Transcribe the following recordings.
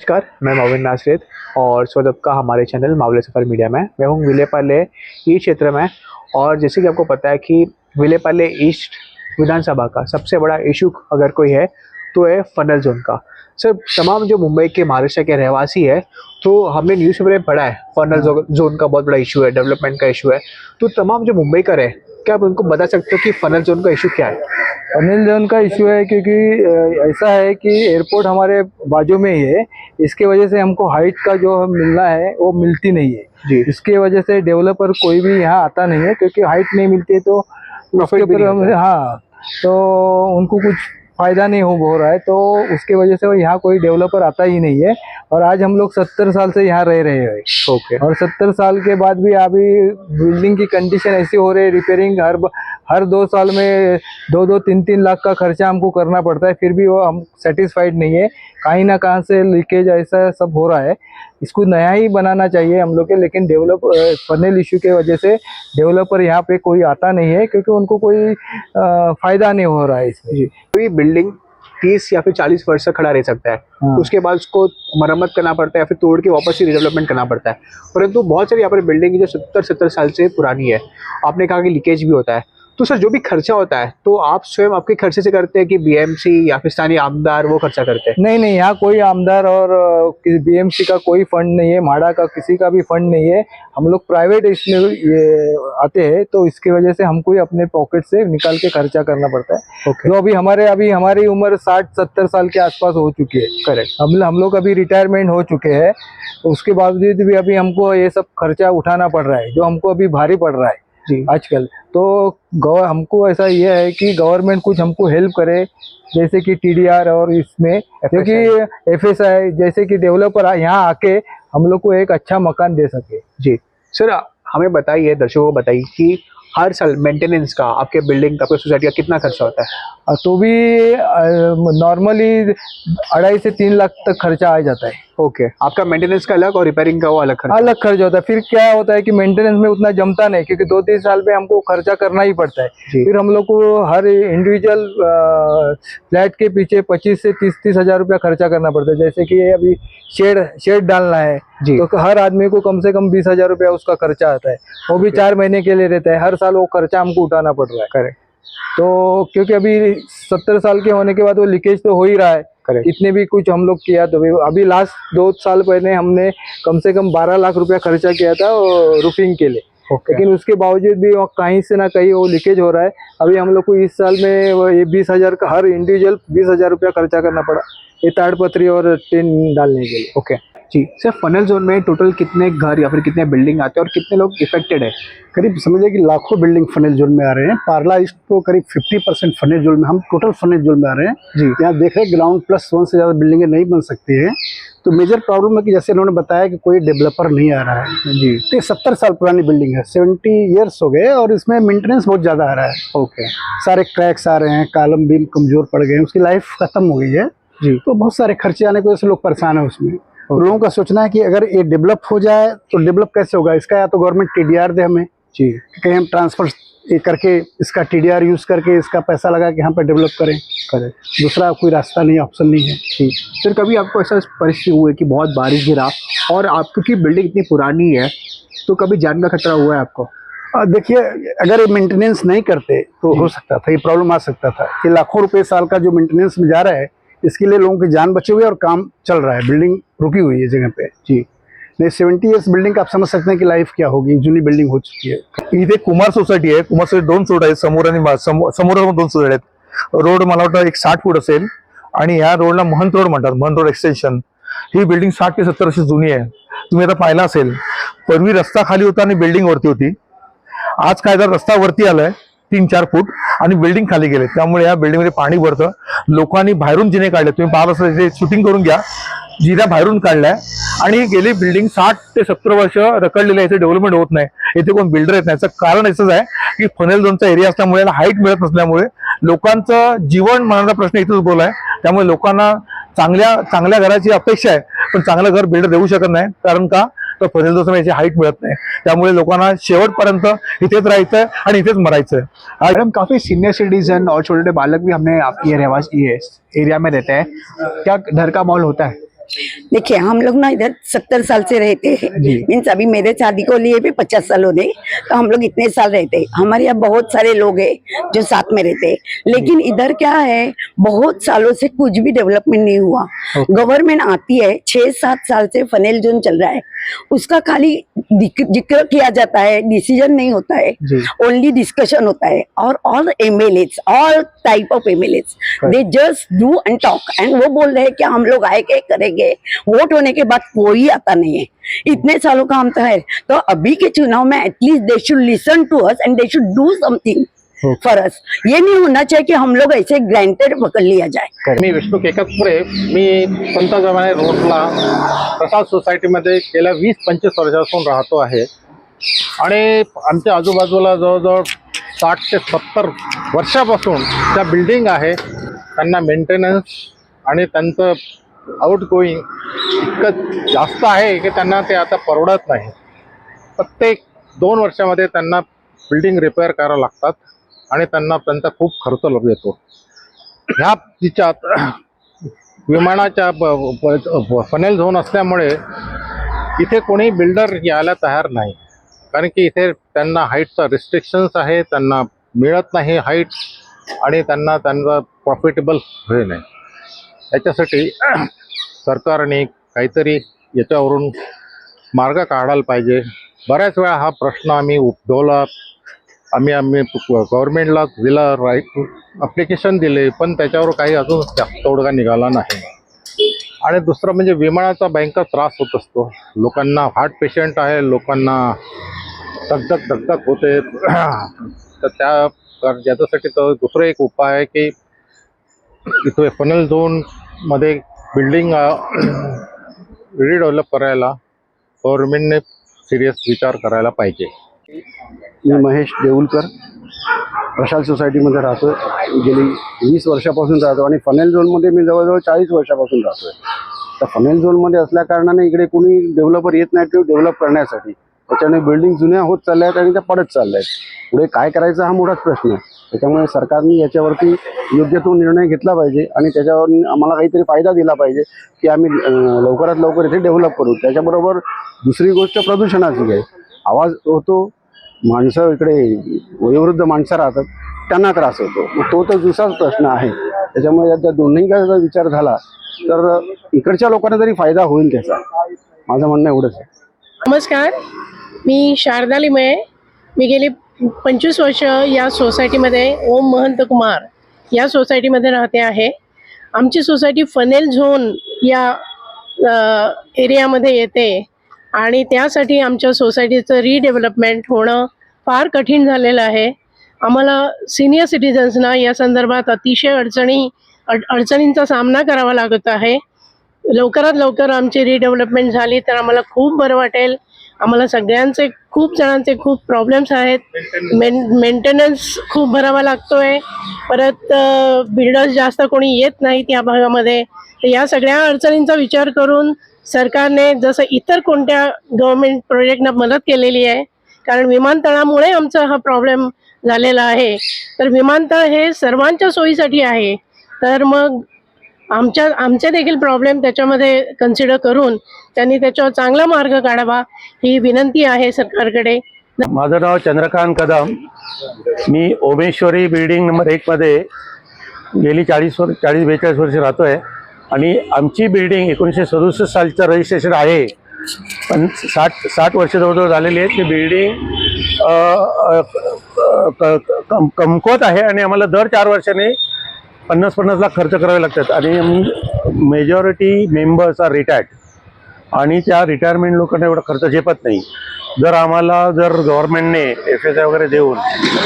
नमस्कार, मैं मोविन नासरित और स्वागत का हमारे चैनल मावले सफर मीडिया में। मैं हूँ विलेपाले ईस्ट क्षेत्र में। और जैसे कि आपको पता है कि विलेपाले ईस्ट विधानसभा का सबसे बड़ा इशू अगर कोई है तो है फनल जोन का। सर, तमाम जो मुंबई के महाराष्ट्र के रहवासी है तो हमने न्यूज़पेपर में पढ़ा है फनल जोन का बहुत बड़ा इशू है, डेवलपमेंट का इशू है। तो तमाम जो मुंबई का है, क्या आप उनको बता सकते हो कि फनल जोन का इशू क्या है? फनल जोन का इशू है क्योंकि ऐसा है कि एयरपोर्ट हमारे बाजू में ही है। इसके वजह से हमको हाइट का जो मिलना है वो मिलती नहीं है जी। इसके वजह से डेवलपर कोई भी यहाँ आता नहीं है क्योंकि हाइट नहीं मिलती है तो उसके ऊपर तो उनको कुछ फ़ायदा नहीं हो रहा है, तो उसके वजह से यहाँ कोई डेवलपर आता ही नहीं है। और आज हम लोग 70 साल से यहाँ रह रहे हैं। ओके। और 70 साल के बाद भी अभी बिल्डिंग की कंडीशन ऐसी हो रही है, रिपेयरिंग हर 2 साल में 2-3 लाख का खर्चा हमको करना पड़ता है, फिर भी वो हम सेटिस्फाइड नहीं है। कहीं ना कहाँ से लीकेज ऐसा सब हो रहा है। इसको नया ही बनाना चाहिए हम लोग के, लेकिन फनल इशू के वजह से डेवलपर यहाँ पे कोई आता नहीं है क्योंकि उनको कोई फ़ायदा नहीं हो रहा है इसमें। जी। कोई बिल्डिंग 30 या फिर 40 वर्ष तक खड़ा रह सकता है, तो उसके बाद उसको मरम्मत करना पड़ता है या फिर तोड़ के वापस से रिडेवलपमेंट करना पड़ता है। परंतु बहुत सारी यहाँ पर बिल्डिंग जो 70 साल से पुरानी है, आपने कहा कि लीकेज भी होता है, तो सर जो भी खर्चा होता है तो आप स्वयं आपके खर्चे से करते हैं कि बीएमसी या फिर स्थानीय आमदार वो खर्चा करते हैं? नहीं, यहाँ कोई आमदार और बीएमसी का कोई फंड नहीं है, माड़ा का किसी का भी फंड नहीं है। हम लोग प्राइवेट इसमें ये आते हैं, तो इसकी वजह से हमको ही अपने पॉकेट से निकाल के खर्चा करना पड़ता है। ओके। जो अभी हमारी उम्र 60-70 साल के आसपास हो चुकी है। करेक्ट। हम लोग अभी रिटायरमेंट हो चुके हैं, तो उसके बावजूद भी अभी हमको ये सब खर्चा उठाना पड़ रहा है जो हमको अभी भारी पड़ रहा है जी आजकल। तो हमको ऐसा ये है कि गवर्नमेंट कुछ हमको हेल्प करे, जैसे कि टीडीआर और इसमें क्योंकि एफएसआई जैसे कि डेवलपर यहाँ आके हम लोग को एक अच्छा मकान दे सके। जी सर, हमें बताइए, दर्शकों को बताइए कि हर साल मेंटेनेंस का आपके बिल्डिंग का, आपके सोसाइटी का कितना खर्चा होता है? तो भी नॉर्मली 2.5 से 3 लाख तक खर्चा आ जाता है। ओके। आपका मेंटेनेंस का अलग और रिपेयरिंग का वो अलग खर्चा होता है। फिर क्या होता है कि मेंटेनेंस में उतना जमता नहीं क्योंकि 2-3 साल में हमको खर्चा करना ही पड़ता है। फिर हम लोग को हर इंडिविजुअल फ्लैट के पीछे 25 से 30 हज़ार रुपया खर्चा करना पड़ता है। जैसे कि अभी शेड डालना है तो हर आदमी को कम से कम 20 हज़ार रुपया उसका खर्चा आता है, वो भी 4 महीने के लिए रहता है। हर साल वो खर्चा हमको उठाना पड़ रहा है। करेक्ट। तो क्योंकि अभी 70 साल के होने के बाद वो लीकेज तो हो ही रहा है। इतने भी कुछ हम लोग किया, तो अभी लास्ट 2 साल पहले हमने कम से कम 12 लाख रुपया खर्चा किया था रूफिंग के लिए। लेकिन उसके बावजूद भी कहीं से ना कहीं वो लीकेज हो रहा है। अभी हम लोग को इस साल में वो 20 हज़ार का हर इंडिविजुअल 20 हज़ार रुपया खर्चा करना पड़ा ये ताड़पत्री और टिन डालने के लिए। ओके जी। सर, फनल जोन में टोटल कितने घर या फिर कितने बिल्डिंग आते हैं और कितने लोग इफेक्टेड है? करीब समझिए कि लाखों बिल्डिंग फनल जोन में आ रहे हैं। पार्ला ईस्ट तो करीब 50% फनल जोन में, हम टोटल फनल जोन में आ रहे हैं जी। यहाँ देख रहे हैं ग्राउंड प्लस 1 से ज़्यादा बिल्डिंगें नहीं बन सकती हैं। तो मेजर प्रॉब्लम है कि जैसे उन्होंने बताया कि कोई डेवलपर नहीं आ रहा है जी। तो 70 साल पुरानी बिल्डिंग है, 70 ईयर्स हो गए और इसमें मेंटेनेंस बहुत ज़्यादा आ रहा है। ओके। सारे क्रैक्स आ रहे हैं, कॉलम बीम कमज़ोर पड़ गए हैं, उसकी लाइफ ख़त्म हो गई है जी। तो बहुत सारे खर्चे आने की वजह से लोग परेशान है उसमें। लोगों का सोचना है कि अगर ये डेवलप हो जाए तो डेवलप कैसे होगा, इसका या तो गवर्नमेंट टीडीआर दे हमें जी, कहीं हम ट्रांसफर करके इसका टीडीआर यूज़ करके इसका पैसा लगा के यहाँ पर डेवलप करें। दूसरा कोई रास्ता नहीं, ऑप्शन नहीं है जी। फिर कभी आपको ऐसा परिस्थिति हुआ है कि बहुत बारिश गिरा और आपकी बिल्डिंग इतनी पुरानी है तो कभी जान का खतरा हुआ है आपको? देखिए, अगर ये मेंटेनेंस नहीं करते तो हो सकता था, ये प्रॉब्लम आ सकता था। ये लाखों रुपए साल का जो मेंटेनेंस में जा रहा है, इसके लिए लोगों की जान बची हुई है और काम चल रहा है, बिल्डिंग रुकी हुई है जगह पे जी। नहीं 70 ईयर्स बिल्डिंग का आप समझ सकते हैं कि लाइफ क्या होगी, जुनी बिल्डिंग हो चुकी है। इथे कुमार सोसायटी आहे, कुमार सोसायटी 2 सोड आहेत, समोर आणि समोर 2 सोड आहेत। रोड मला वाटतं एक 60 फूट असेल आणि ह्या रोडला महंत रोड म्हणतात, महंत रोड एक्सटेन्शन। ही बिल्डिंग 60 ते 70 वर्ष जुनी आहे। तुम्ही आता पाहिला असेल, पूर्वी रस्ता खाली होता आणि बिल्डिंग वरती होती। आज काय तर रस्ता वरती आलाय 3-4 फूट आणि बिल्डिंग खाली गेले, त्यामुळे या बिल्डिंग मध्ये पाणी भरतं। लोकांनी बाहेरून जिने काढले, तुम्ही पाहिलं असेल शूटिंग करून घ्या, जिऱ्या बाहेरून काढलाय आणि गेली बिल्डिंग 60 ते 70 वर्ष रखडलेली आहे, डेव्हलपमेंट होत नाही। येथे कोण बिल्डर येत नाही। याचं कारण असंच आहे की फनल झोनचा एरिया असल्यामुळे याला हाईट मिळत नसल्यामुळे लोकांचं जीवन मरणाचा प्रश्न इथेच उद्भवलाय। त्यामुळे लोकांना चांगल्या घराची अपेक्षा आहे, पण चांगलं घर बिल्डर देऊ शकत नाही। कारण का तर फनल झोन याची हाईट मिळत नाही, त्यामुळे लोकांना शेवटपर्यंत इथेच राहायचंय आणि इथेच मरायचंय। मैडम, काफी सीनियर सिटीजन और छोटे छोटे बालक भी हमने ये रहवासी ये एरिया में रहते हैं, क्या डर का माहौल होता है? देखिए हम लोग ना इधर 70 साल से रहते हैं। मीन्स अभी मेरे शादी को लिए भी 50 साल हो गए, तो हम लोग इतने साल रहते हैं। हमारे यहाँ बहुत सारे लोग हैं जो साथ में रहते हैं, लेकिन इधर क्या है, बहुत सालों से कुछ भी डेवलपमेंट नहीं हुआ। गवर्नमेंट आती है, 6-7 साल से फनेल जोन चल रहा है, उसका खाली जिक्र किया जाता है, डिसीजन नहीं होता है, ओनली डिस्कशन होता है। और all MLAs, all type of MLAs, they just do end talk, end वो बोल रहे हैं कि हम लोग आएंगे करेंगे, वोट होने के बाद कोई आता नहीं है। इतने सालों का हम तो है, तो अभी के चुनाव में at least they should listen to us and they should do something for us. ये नहीं होना चाहिए कि हम लोग ऐसे ग्रांटेड पकड़ लिया जाए। मी विष्णू केकतपुरे, मी संत जमाने रोडला प्रसाद सोसायटीमध्ये गेल्या 20-25 वर्षापासून राहतो आहे आणि आमच्या आजूबाजूला जवळजवळ 60 ते 70 वर्षापासून त्या बिल्डिंग आहे, त्यांना मेंटेनन्स आणि त्यांचं आउटगोईंग इतकं जास्त आहे की त्यांना ते आता परवडत नाही। प्रत्येक 2 वर्षामध्ये त्यांना बिल्डिंग रिपेअर करावं लागतात आणि त्यांना त्यांचा खूप खर्च येतो। ह्या तिच्यात विमानाच्या फनेल झोन असल्यामुळे इथे कोणी बिल्डर यायला तयार नाही, कारण की इथे त्यांना हाईटचा रिस्ट्रिक्शन्स आहे, त्यांना मिळत नाही हाईट आणि त्यांना प्रॉफिटेबल होईल नाही। याच्यासाठी सरकारने काहीतरी याच्यावरून मार्ग काढायला पाहिजे। बऱ्याच वेळा हा प्रश्न आम्ही उद्भवला, आम्ही गव्हर्नमेंटला दिला, ॲप्लिकेशन दिले, पण त्याच्यावर काही अजून जास्त तोडगा निघाला नाही। आणि दुसरं म्हणजे विमानाचा भयंकर त्रास होत असतो लोकांना, हार्ट पेशंट आहे, लोकांना धगधग होते, तर याच्यासाठी तर दुसरा एक उपाय आहे की इथे फनेल झोनमध्ये बिल्डिंग रिडेव्हलप करायला गव्हर्नमेंटने सिरियस विचार करायला पाहिजे। मी महेश देऊलकर प्रशाल सोसायटीमध्ये राहतो, गेली 20 वर्षापासून राहतो आणि फनेल झोनमध्ये मी जवळजवळ 40 वर्षापासून राहतोय। तर फनेल झोनमध्ये असल्या कारणाने इकडे कोणी डेव्हलपर येत नाही डेव्हलप करण्यासाठी, त्याच्याने बिल्डिंग जुन्या होत चालल्या आहेत आणि त्या पडत चालल्या आहेत। पुढे काय करायचा हा मोठाच प्रश्न आहे, त्याच्यामुळे सरकारने याच्यावरती योग्य तो निर्णय घेतला पाहिजे आणि त्याच्यावर आम्हाला काहीतरी फायदा दिला पाहिजे की आम्ही लवकरात लवकर इथे डेव्हलप करू। त्याच्याबरोबर दुसरी गोष्ट प्रदूषणाची आहे, आवाज होतो, माणसं इकडे वयोवृद्ध माणसं राहतात, त्यांना त्रास होतो, मग तो तर दुसराच प्रश्न आहे। त्याच्यामुळे या दोन्हीचा जर विचार झाला तर इकडच्या लोकांना तरी फायदा होईल त्याचा, माझं म्हणणं एवढंच आहे। नमस्कार, मी शारदा लिमये, मी गेली 25 वर्ष या सोसायटीमध्ये ओम महंत कुमार या सोसायटीमध्ये राहते आहे। आमची सोसायटी फनेल झोन या एरियामध्ये येते आणि त्यासाठी आमच्या सोसायटीचं रिडेव्हलपमेंट होणं फार कठीण झालेलं आहे। आम्हाला सिनियर सिटीजन्सना या संदर्भात अतिशय अडचणींचा सामना करावा लागत आहे। लवकरात लवकर आमची रिडेव्हलपमेंट झाली तर आम्हाला खूप बरं वाटेल। आम्हाला सगळ्यांचे, खूप जणांचे खूप प्रॉब्लेम्स आहेत, मेंटेनन्स खूप भरावा लागतोय, परत बिल्डर्स जास्त कोणी येत नाहीत या भागामध्ये। तर या सगळ्या अडचणींचा विचार करून सरकारने जसं इतर कोणत्या गव्हर्नमेंट प्रोजेक्टना मदत केलेली आहे, कारण विमानतळामुळे आमचा हा प्रॉब्लेम झालेला आहे, तर विमानतळ हे सर्वांच्या सोयीसाठी आहे, तर मग आमचे देखील प्रॉब्लेम त्याच्यामध्ये कन्सिडर करून त्यांनी त्याच्यावर चांगला मार्ग काढावा ही विनंती आहे सरकारकडे। माझं नाव चंद्रकांत कदम, मी ओमेश्वरी बिल्डिंग नंबर 1 मध्ये गेली 40-42 वर्ष राहतो आहे आणि आमची बिल्डिंग 1967 सालचं रजिस्ट्रेशन आहे, पण 60 वर्ष जवळजवळ झालेली आहेत। ती बिल्डिंग कमकुवत आहे आणि आम्हाला दर 4 वर्षांनी 50-50 लाख खर्च करावे लागतात आणि मेजॉरिटी मेंबर्स आर रिटायर्ड आणि त्या रिटायरमेंट लोकांना एवढा खर्च झेपत नाही। जर गव्हर्नमेंटने FSI वगैरे देऊन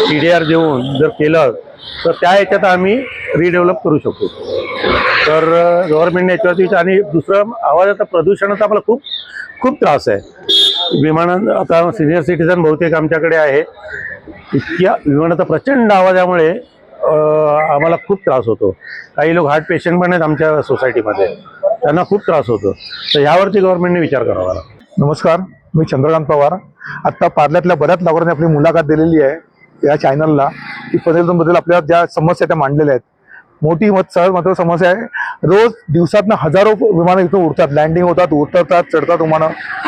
TDR देऊन जर केलं तर त्या याच्यात आम्ही रिडेव्हलप करू शकतो। तर गव्हर्नमेंटने याच्यावरती, आणि दुसरं आवाजाचा प्रदूषणाचा आम्हाला खूप खूप त्रास आहे। विमानात आता सिनियर सिटीजन बहुतेक आमच्याकडे आहे, इतक्या विमानाचा प्रचंड आवाजामुळे आम्हाला खूप त्रास होतो। काही लोक हार्ट पेशंट पण आहेत आमच्या सोसायटीमध्ये, त्यांना खूप त्रास होतो, तर यावरती गव्हर्नमेंटने विचार करावा। नमस्कार, मी चंद्रकांत पवार। आत्ता पार्ल्यातल्या बऱ्याच नागरिकांनी आपली मुलाखत दिलेली आहे या चॅनलला की फनेल झोनबद्दल आपल्या ज्या समस्या त्या मांडलेल्या आहेत, मोठी सर्वात महत्त्वाची समस्या आहे. रोज दिवसातनं हजारो विमानं इथून उडतात, लँडिंग होतात, उतरतात, चढतात विमानं,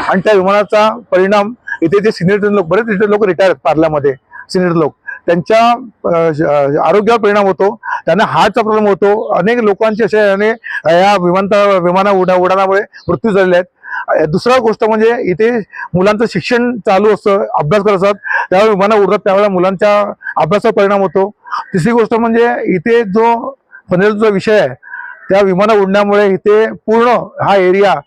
आणि त्या विमानाचा परिणाम इथे जे सिनियर लोक, बरेच लोक रिटायर आहेत पार्ल्यामध्ये, सिनियर लोक, त्यांच्या आरोग्यावर परिणाम होतो, त्यांना हार्टचा प्रॉब्लेम होतो. अनेक लोकांचे असे या उड्डाणामुळे मृत्यू झालेले आहेत. दुसरा गोष्ट म्हणजे इथे मुलांचं शिक्षण चालू असतं, अभ्यास करत असतात, त्यावेळेला विमानं उडतात, त्यावेळेला मुलांच्या अभ्यासावर परिणाम होतो. तिसरी गोष्ट म्हणजे इथे जो पनवेलचा विषय आहे, त्या विमानं उडण्यामुळे इथे पूर्ण हा एरिया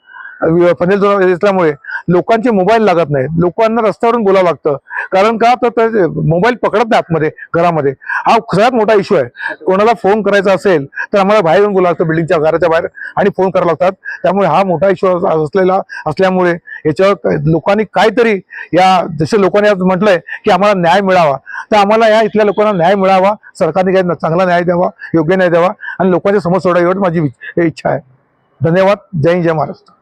पनवेल झोन असल्यामुळे लोकांचे मोबाईल लागत नाही, लोकांना रस्त्यावरून बोलावं लागतं. कारण का तर मोबाईल पकडत नाही आतमध्ये घरामध्ये. हा सगळ्यात मोठा इश्यू आहे. कोणाला फोन करायचा असेल तर आम्हाला बाहेर येऊन बोलावं लागतं, बिल्डिंगच्या घराच्या बाहेर, आणि फोन करावं लागतात. त्यामुळे हा मोठा इश्यू असल्यामुळे याच्यावर लोकांनी काहीतरी, जसे लोकांनी आज म्हटलंय की आम्हाला न्याय मिळावा, तर आम्हाला या इथल्या लोकांना न्याय मिळावा, सरकारने काही चांगला न्याय द्यावा, योग्य न्याय द्यावा, आणि लोकांच्या समस्या सोडावी, एवढीच माझी इच्छा आहे. धन्यवाद. जय हिंद, जय महाराष्ट्र.